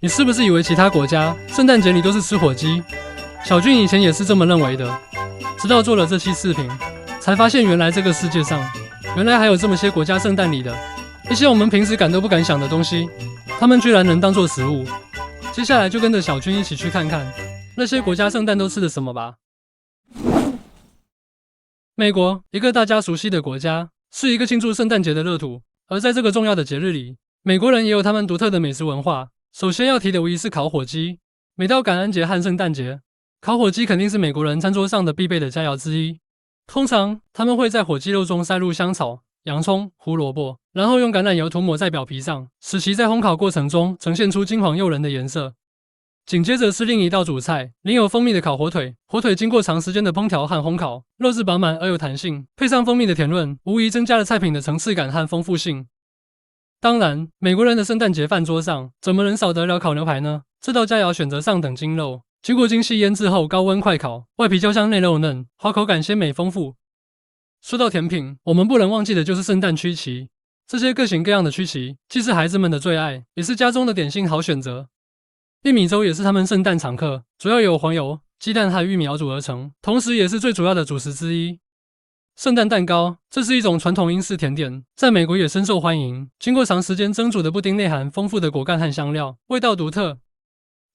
你是不是以为其他国家圣诞节里都是吃火鸡？小俊以前也是这么认为的，直到做了这期视频，才发现原来这个世界上，原来还有这么些国家圣诞里的一些我们平时敢都不敢想的东西，他们居然能当做食物。接下来就跟着小俊一起去看看那些国家圣诞都吃的什么吧。美国，一个大家熟悉的国家，是一个庆祝圣诞节的乐土。而在这个重要的节日里，美国人也有他们独特的美食文化。首先要提的无疑是烤火鸡。每到感恩节和圣诞节，烤火鸡肯定是美国人餐桌上的必备的佳肴之一。通常他们会在火鸡肉中塞入香草、洋葱、胡萝卜，然后用橄榄油涂抹在表皮上，使其在烘烤过程中呈现出金黄诱人的颜色。紧接着是另一道主菜，淋有蜂蜜的烤火腿。火腿经过长时间的烹调和烘烤，肉质饱满而有弹性，配上蜂蜜的甜润，无疑增加了菜品的层次感和丰富性。当然，美国人的圣诞节饭桌上怎么能少得了烤牛排呢？这道佳肴选择上等精肉，经过精细腌制后高温快烤，外皮焦香内肉嫩，花口感鲜美丰富。说到甜品，我们不能忘记的就是圣诞曲奇。这些各型各样的曲奇，既是孩子们的最爱，也是家中的点心好选择。玉米粥也是他们圣诞常客，主要由黄油、鸡蛋和玉米熬煮而成，同时也是最主要的主食之一。圣诞蛋糕，这是一种传统英式甜点，在美国也深受欢迎。经过长时间蒸煮的布丁内含丰富的果干和香料，味道独特。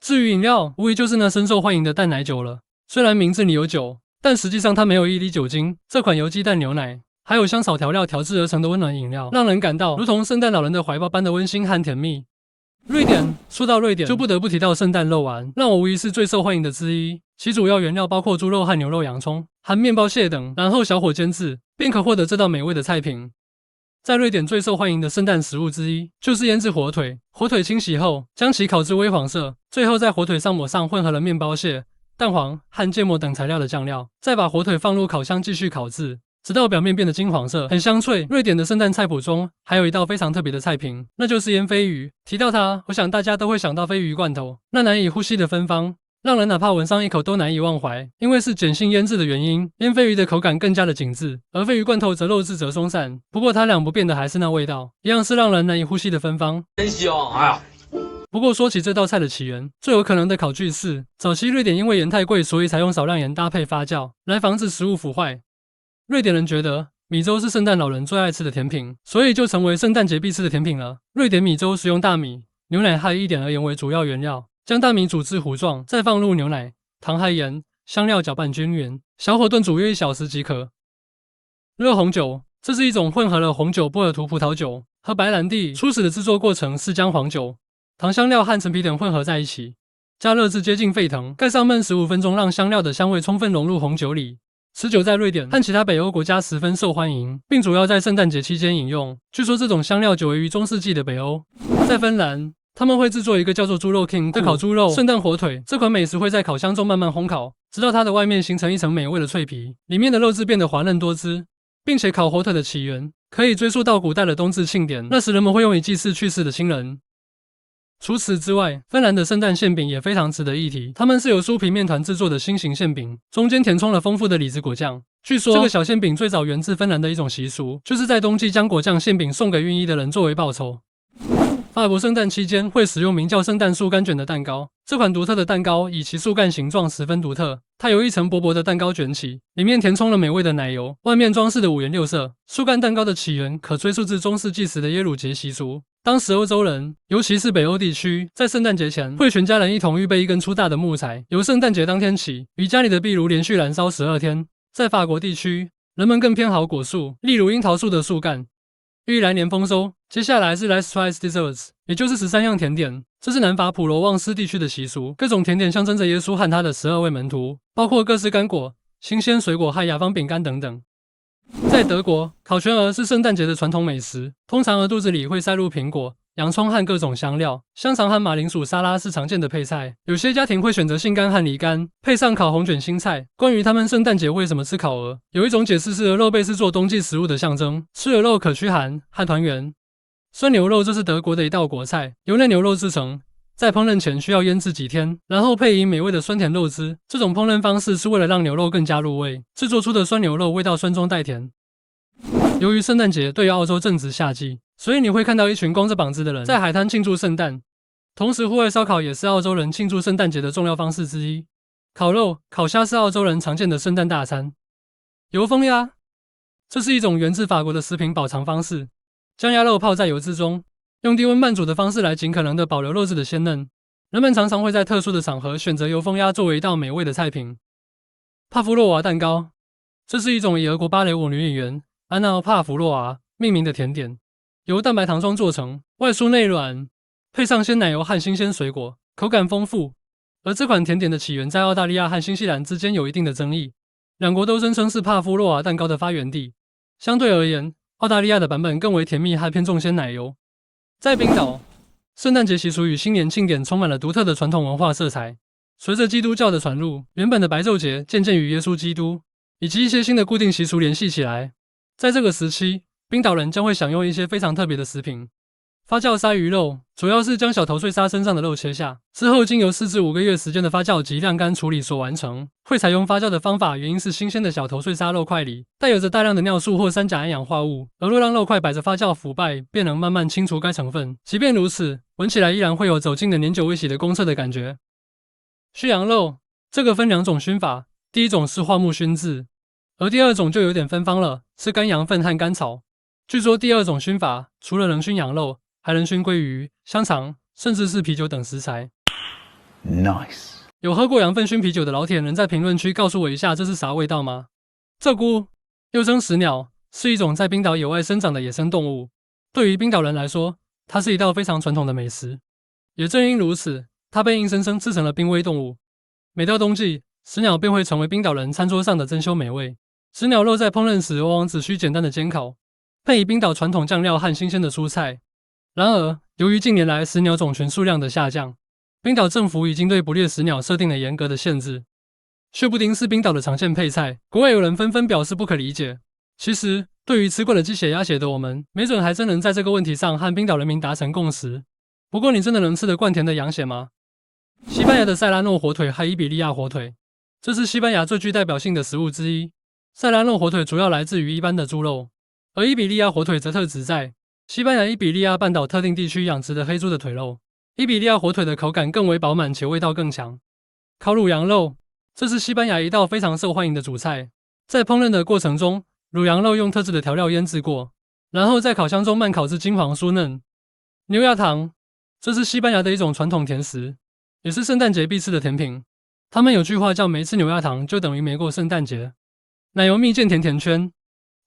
至于饮料，无疑就是那深受欢迎的蛋奶酒了。虽然名字里有酒，但实际上它没有一滴酒精。这款由鸡蛋牛奶还有香草调料调制而成的温暖饮料，让人感到如同圣诞老人的怀抱般的温馨和甜蜜。瑞典，说到瑞典，就不得不提到圣诞肉丸，让我无疑是最受欢迎的之一。其主要原料包括猪肉和牛肉、洋葱、含面包屑等，然后小火煎制，便可获得这道美味的菜品。在瑞典最受欢迎的圣诞食物之一，就是腌制火腿。火腿清洗后，将其烤至微黄色，最后在火腿上抹上混合了面包屑、蛋黄和芥末等材料的酱料，再把火腿放入烤箱继续烤制，直到表面变得金黄色，很香脆。瑞典的圣诞菜谱中还有一道非常特别的菜品，那就是腌鲱鱼。提到它，我想大家都会想到鲱鱼罐头，那难以呼吸的芬芳，让人哪怕闻上一口都难以忘怀。因为是碱性腌制的原因，腌鲱鱼的口感更加的紧致，而鲱鱼罐头则肉质则松散。不过它俩不变的还是那味道，一样是让人难以呼吸的芬芳，真香！哎呀。不过说起这道菜的起源，最有可能的考据是，早期瑞典因为盐太贵，所以采用少量盐搭配发酵，来防止食物腐坏。瑞典人觉得米粥是圣诞老人最爱吃的甜品，所以就成为圣诞节必吃的甜品了。瑞典米粥使用大米、牛奶和一点而盐为主要原料，将大米煮至糊状，再放入牛奶、糖和盐、香料搅拌均匀，小火炖煮约1小时即可。热红酒，这是一种混合了红酒、波尔图葡萄酒和白兰地。初始的制作过程是将黄酒、糖、香料和陈皮等混合在一起，加热至接近沸腾，盖上焖15分钟，让香料的香味充分融入红酒里。此酒在瑞典和其他北欧国家十分受欢迎，并主要在圣诞节期间饮用。据说这种香料久违于中世纪的北欧。在芬兰，他们会制作一个叫做猪肉 King 的烤猪肉圣诞火腿。这款美食会在烤箱中慢慢烘烤，直到它的外面形成一层美味的脆皮，里面的肉质变得滑嫩多汁，并且烤火腿的起源可以追溯到古代的冬至庆典，那时人们会用以祭祀去世的亲人。除此之外，芬兰的圣诞馅饼也非常值得一提。它们是由酥皮面团制作的心形馅饼，中间填充了丰富的李子果酱。据说这个小馅饼最早源自芬兰的一种习俗，就是在冬季将果酱馅饼送给孕育的人作为报酬。法国圣诞期间会使用名叫圣诞树干卷的蛋糕，这款独特的蛋糕以其树干形状十分独特，它由一层薄薄的蛋糕卷起，里面填充了美味的奶油，外面装饰的五颜六色。树干蛋糕的起源可追溯至中世纪时的耶鲁节习俗。当时欧洲人，尤其是北欧地区，在圣诞节前会全家人一同预备一根粗大的木材，由圣诞节当天起，于家里的壁炉连续燃烧12天。在法国地区，人们更偏好果树，例如樱桃树的树干，寓来年丰收。接下来是 Last Tries Desserts， 也就是13样甜点，这是南法普罗旺斯地区的习俗。各种甜点象征着耶稣和他的12位门徒，包括各式干果、新鲜水果和雅芳饼干等等。在德国，烤全鹅是圣诞节的传统美食，通常鹅肚子里会塞入苹果、洋葱和各种香料，香肠和马铃薯沙拉是常见的配菜。有些家庭会选择杏干和梨干，配上烤红卷心菜。关于他们圣诞节为什么吃烤鹅，有一种解释是鹅肉被视作冬季食物的象征，吃鹅肉可驱寒和团圆。酸牛肉，这是德国的一道国菜，由嫩牛肉制成，在烹饪前需要腌制几天，然后配以美味的酸甜肉汁。这种烹饪方式是为了让牛肉更加入味，制作出的酸牛肉味道酸中带甜。由于圣诞节对于澳洲正值夏季，所以你会看到一群光着膀子的人在海滩庆祝圣诞。同时，户外烧烤也是澳洲人庆祝圣诞节的重要方式之一。烤肉、烤虾是澳洲人常见的圣诞大餐。油封鸭，这是一种源自法国的食品保藏方式，将鸭肉泡在油脂中，用低温慢煮的方式来尽可能的保留肉质的鲜嫩。人们常常会在特殊的场合选择油封鸭作为一道美味的菜品。帕夫洛娃蛋糕，这是一种以俄国芭蕾舞女演员安娜·帕夫洛娃命名的甜点，由蛋白糖霜做成，外酥内软，配上鲜奶油和新鲜水果，口感丰富。而这款甜点的起源在澳大利亚和新西兰之间有一定的争议，两国都声称是帕夫洛娃蛋糕的发源地。相对而言，澳大利亚的版本更为甜蜜和偏重鲜奶油。在冰岛，圣诞节习俗与新年庆典充满了独特的传统文化色彩。随着基督教的传入，原本的白昼节渐渐与耶稣基督以及一些新的固定习俗联系起来。在这个时期，冰岛人将会享用一些非常特别的食品。发酵鲨鱼肉主要是将小头碎鲨身上的肉切下，之后经由4至5个月时间的发酵及晾干处理所完成。会采用发酵的方法，原因是新鲜的小头碎鲨肉块里带有着大量的尿素或三甲胺氧化物，而若让肉块摆着发酵腐败，便能慢慢清除该成分。即便如此，闻起来依然会有走进了年久未洗的公厕的感觉。熏羊肉，这个分2种熏法，第一种是桦木熏制，而第二种就有点分方了，是干羊粪和干草。据说第二种熏法除了能熏羊肉，还能熏鲑鱼、香肠，甚至是啤酒等食材。Nice。有喝过羊粪熏啤酒的老铁能在评论区告诉我一下这是啥味道吗？鹧鸪又称石鸟，是一种在冰岛野外生长的野生动物。对于冰岛人来说，它是一道非常传统的美食。也正因如此，它被硬生生吃成了濒危动物。每到冬季，石鸟便会成为冰岛人餐桌上的珍馐美味。石鸟肉在烹饪时往往只需简单的煎烤，配以冰岛传统酱料和新鲜的蔬菜。然而，由于近年来石鸟种群数量的下降，冰岛政府已经对捕猎石鸟设定了严格的限制。血布丁是冰岛的常见配菜，国外有人纷纷表示不可理解。其实，对于吃惯了鸡血鸭血的我们，没准还真能在这个问题上和冰岛人民达成共识。不过，你真的能吃得惯甜的羊血吗？西班牙的塞拉诺火腿和伊比利亚火腿，这是西班牙最具代表性的食物之一。塞拉诺火腿主要来自于一般的猪肉，而伊比利亚火腿则特指在西班牙伊比利亚半岛特定地区养殖的黑猪的腿肉。伊比利亚火腿的口感更为饱满且味道更强。烤乳羊肉，这是西班牙一道非常受欢迎的主菜。在烹饪的过程中，乳羊肉用特制的调料腌制过，然后在烤箱中慢烤至金黄酥嫩。牛轧糖，这是西班牙的一种传统甜食，也是圣诞节必吃的甜品。他们有句话叫没吃牛轧糖就等于没过圣诞节。奶油蜜饯甜甜圈，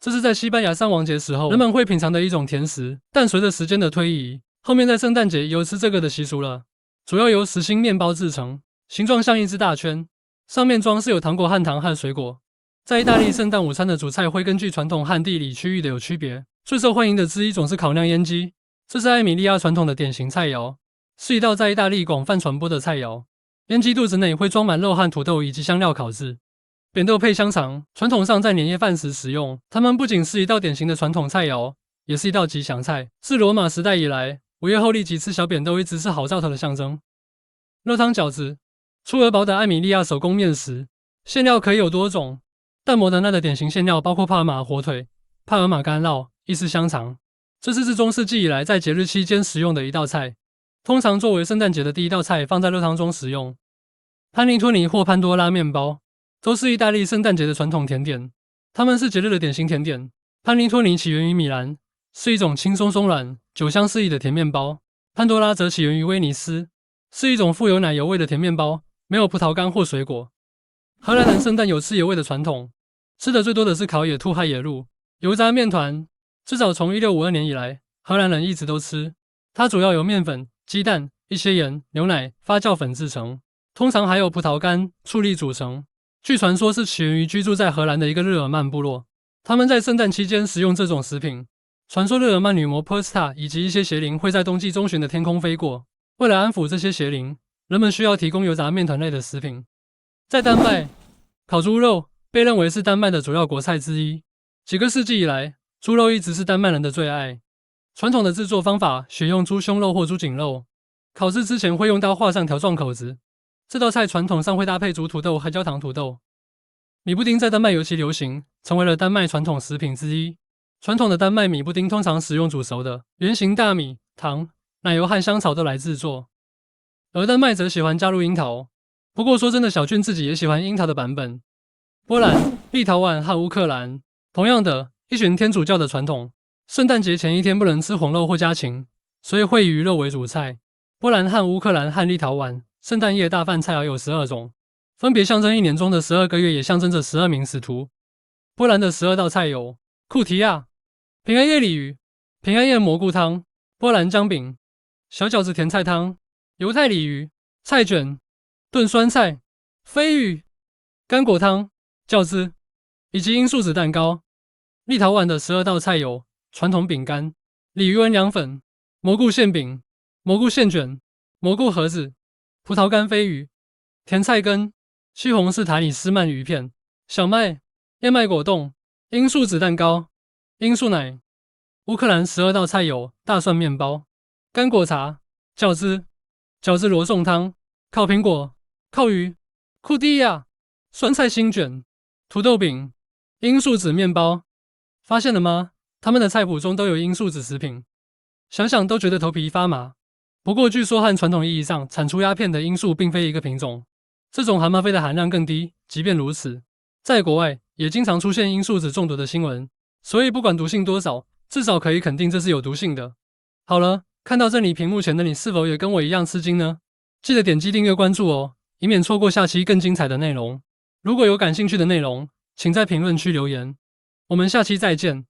这是在西班牙圣王节时候人们会品尝的一种甜食，但随着时间的推移，后面在圣诞节有吃这个的习俗了。主要由实心面包制成，形状像一只大圈，上面装饰有糖果和糖和水果。在意大利，圣诞午餐的主菜会根据传统和地理区域的有区别，最受欢迎的之一总是烤酿烟鸡，这是艾米利亚传统的典型菜肴，是一道在意大利广泛传播的菜肴。烟鸡肚子内会装满肉和土豆以及香料烤制。扁豆配香肠，传统上在年夜饭时食用。它们不仅是一道典型的传统菜肴，也是一道吉祥菜。自罗马时代以来，午夜后立即吃小扁豆一直是好兆头的象征。肉汤饺子，出而薄的艾米利亚手工面食，馅料可以有多种，但摩德纳的典型馅料包括帕尔马火腿、帕尔马干酪、意式香肠。这是自中世纪以来在节日期间食用的一道菜，通常作为圣诞节的第一道菜放在肉汤中食用。潘尼托尼或潘多拉面包都是意大利圣诞节的传统甜点，它们是节日的典型甜点。潘尼托尼起源于米兰，是一种轻松松软、酒香四溢的甜面包。潘多拉则起源于威尼斯，是一种富有奶油味的甜面包，没有葡萄干或水果。荷兰人圣诞有吃野味的传统，吃的最多的是烤野兔和野鹿。油炸面团，至少从1652年以来，荷兰人一直都吃。它主要由面粉、鸡蛋、一些盐、牛奶、发酵粉制成，通常还有葡萄干、醋栗组成。据传说是起源于居住在荷兰的一个日耳曼部落，他们在圣诞期间食用这种食品。传说日耳曼女魔 Persta 以及一些邪灵会在冬季中旬的天空飞过，为了安抚这些邪灵，人们需要提供油炸面团类的食品。在丹麦，烤猪肉被认为是丹麦的主要国菜之一。几个世纪以来，猪肉一直是丹麦人的最爱。传统的制作方法选用猪胸肉或猪颈肉，烤制之前会用刀画上条状口子。这道菜传统上会搭配煮土豆和焦糖土豆。米布丁在丹麦尤其流行，成为了丹麦传统食品之一。传统的丹麦米布丁通常使用煮熟的圆形大米、糖、奶油和香草豆来制作。而丹麦则喜欢加入樱桃。不过说真的，小俊自己也喜欢樱桃的版本。波兰、立陶宛和乌克兰，同样的，一群天主教的传统，圣诞节前一天不能吃红肉或家禽，所以会以鱼肉为主菜。波兰和乌克兰和立陶宛，圣诞夜大饭菜饵有12种，分别象征一年中的12个月，也象征着12名使徒。波兰的12道菜有库提亚、平安夜鲤鱼、平安夜蘑菇汤、波兰姜饼、小饺子甜菜汤、犹太鲤鱼、菜卷、炖酸菜、飞鱼、干果汤、饺子以及罂粟子蛋糕。立陶宛的12道菜有传统饼干、鲤鱼温凉粉、蘑菇馅饼、蘑菇馅卷、蘑菇盒子、葡萄干飞鱼、甜菜根、西红柿塔里斯曼鱼片、小麦、燕麦果冻、罂粟子蛋糕、罂粟奶。乌克兰12道菜有大蒜面包、干果茶、饺子、饺子罗宋汤、烤苹果、烤鱼、库蒂亚、酸菜心卷、土豆饼、罂粟子面包。发现了吗？他们的菜谱中都有罂粟子食品，想想都觉得头皮发麻。不过据说和传统意义上产出鸦片的罂粟并非一个品种，这种蛤蟆飞的含量更低。即便如此，在国外也经常出现罂粟子中毒的新闻，所以不管毒性多少，至少可以肯定这是有毒性的。好了，看到这里，屏幕前的你是否也跟我一样吃惊呢？记得点击订阅关注哦，以免错过下期更精彩的内容。如果有感兴趣的内容，请在评论区留言。我们下期再见。